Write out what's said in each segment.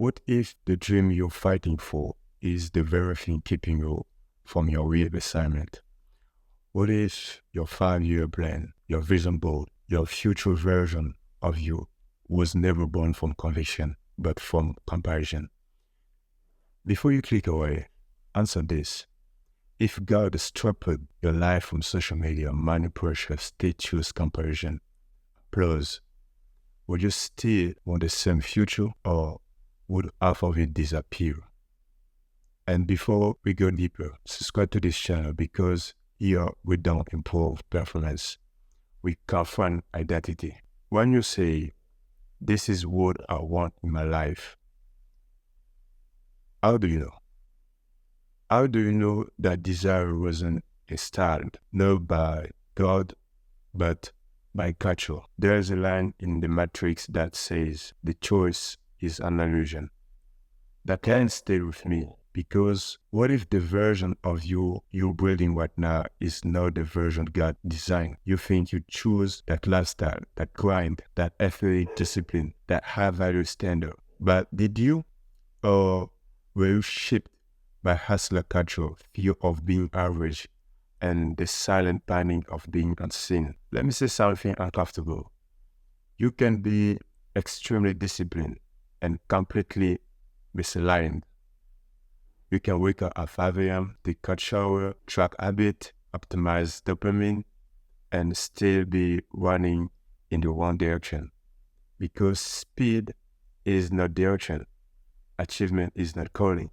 What if the dream you're fighting for is the very thing keeping you from your real assignment? What if your 5-year plan, your vision board, your future version of you was never born from conviction, but from comparison? Before you click away, answer this. If God stripped your life from social media, money pressure, status comparison, applause, would you still want the same future, or would half of it disappear? And before we go deeper, subscribe to this channel, because here we don't improve performance, we confront identity. When you say, this is what I want in my life, how do you know? How do you know that desire wasn't installed, not by God, but by culture? There's a line in the Matrix that says, the choice is an illusion. That line stayed with me, because what if the version of you you're building right now is not the version God designed? You think you choose that lifestyle, that grind, that athletic discipline, that high-value standard. But did you? Or were you shaped by hustler culture, fear of being average, and the silent panic of being unseen? Let me say something uncomfortable. You can be extremely disciplined and completely misaligned. You can wake up at 5 a.m., take a shower, track habit, optimize dopamine, and still be running in the wrong direction. Because speed is not direction. Achievement is not calling.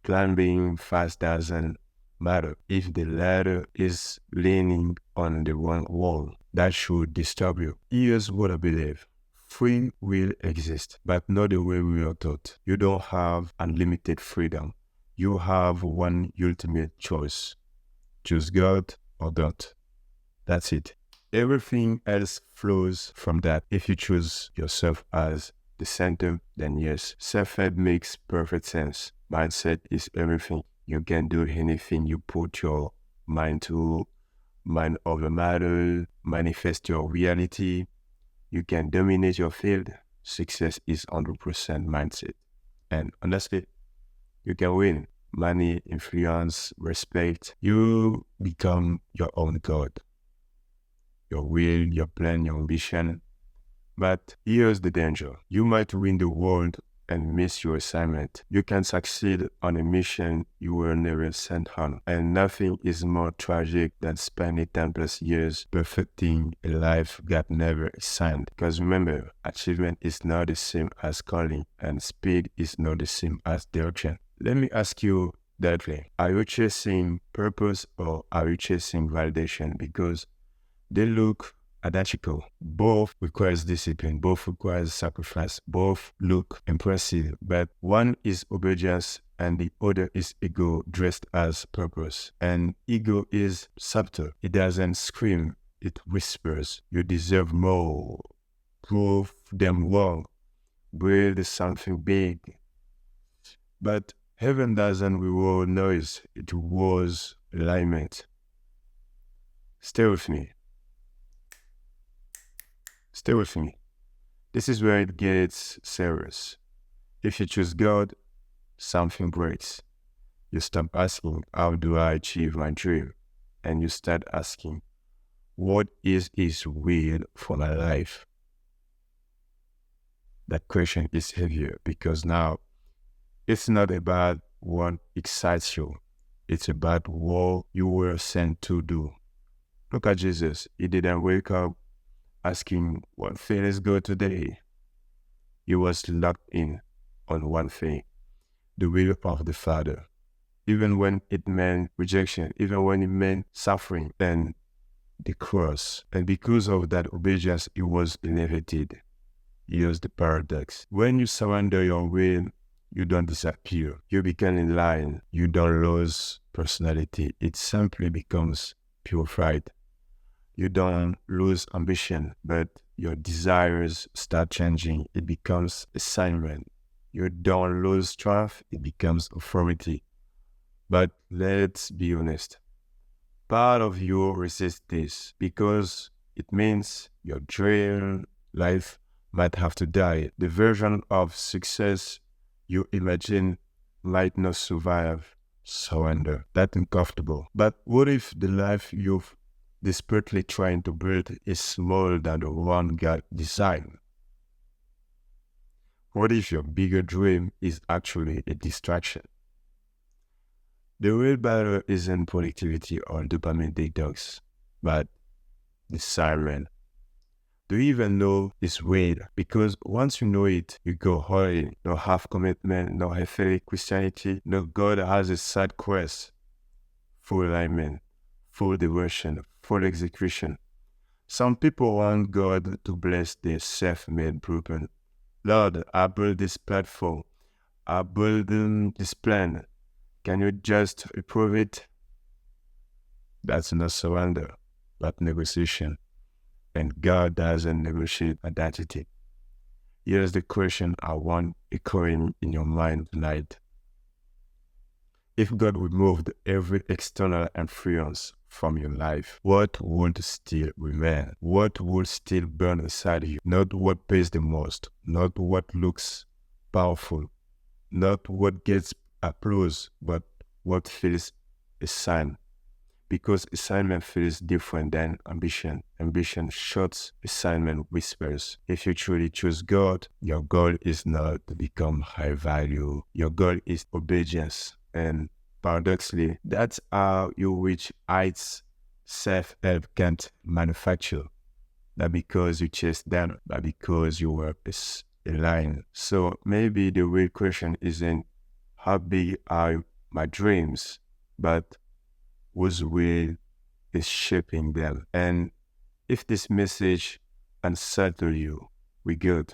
Climbing fast doesn't matter if the ladder is leaning on the wrong wall. That should disturb you. Here's what I believe. Free will exists, but not the way we are taught. You don't have unlimited freedom. You have one ultimate choice. Choose God or don't. That's it. Everything else flows from that. If you choose yourself as the center, then yes, self-help makes perfect sense. Mindset is everything. You can do anything you put your mind to. Mind over matter, manifest your reality. You can dominate your field. Success is 100% mindset. And honestly, you can win. Money, influence, respect. You become your own God. Your will, your plan, your ambition. But here's the danger. You might win the world and miss your assignment. You can succeed on a mission you were never sent on. And nothing is more tragic than spending 10+ years perfecting a life God never assigned. Because remember, achievement is not the same as calling, and speed is not the same as direction. Let me ask you directly, are you chasing purpose or are you chasing validation? Because they look identical. Both requires discipline, both requires sacrifice, both look impressive, but one is obedience and the other is ego dressed as purpose. And ego is subtle. It doesn't scream, it whispers. You deserve more. Prove them wrong. Build something big. But heaven doesn't reward noise, it rewards alignment. Stay with me. Stay with me. This is where it gets serious. If you choose God, something breaks. You stop asking, how do I achieve my dream? And you start asking, what is His will for my life? That question is heavier, because now it's not about what excites you. It's about what you were sent to do. Look at Jesus. He didn't wake up asking what thing is good today. He was locked in on one thing, the will of the Father. Even when it meant rejection, even when it meant suffering, and the cross. And because of that obedience, it was elevated. Here's the paradox. When you surrender your will, you don't disappear. You become in line. You don't lose personality. It simply becomes purified. You don't lose ambition, but your desires start changing. It becomes assignment. You don't lose strength, it becomes authority. But let's be honest. Part of you resists this because it means your dream life might have to die. The version of success you imagine might not survive surrender. That's uncomfortable. But what if the life you've desperately trying to build is smaller than the one God designed? What if your bigger dream is actually a distraction? The real battle isn't productivity or dopamine detox, but discernment. Do you even know this weight? Because once you know it, you go all in. No half commitment, no half-fake Christianity. No, God has a side quest. Full alignment, full devotion, full execution. Some people want God to bless their self-made blueprint. Lord, I built this platform. I built this plan. Can you just approve it? That's not surrender, but negotiation. And God doesn't negotiate identity. Here's the question I want echoing in your mind tonight. If God removed every external influence from your life, what would still remain? What would still burn inside you? Not what pays the most, not what looks powerful, not what gets applause, but what feels a sign. Because assignment feels different than ambition. Ambition shouts, assignment whispers. If you truly choose God, your goal is not to become high value. Your goal is obedience. And paradoxically, that's how you reach heights self-help can't manufacture. Not because you chase them, but because you were aligned. So maybe the real question isn't how big are my dreams, but whose will is shaping them. And if this message unsettles you, we good.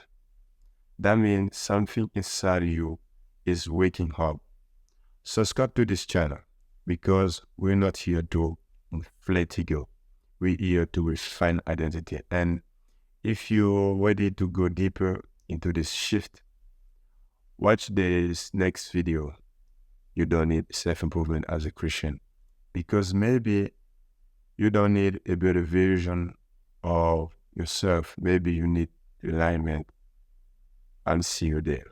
That means something inside you is waking up. Subscribe to this channel because we're not here to inflate ego. We're here to refine identity. And if you're ready to go deeper into this shift, watch this next video. You don't need self-improvement as a Christian. Because maybe you don't need a better version of yourself. Maybe you need alignment. I'll see you there.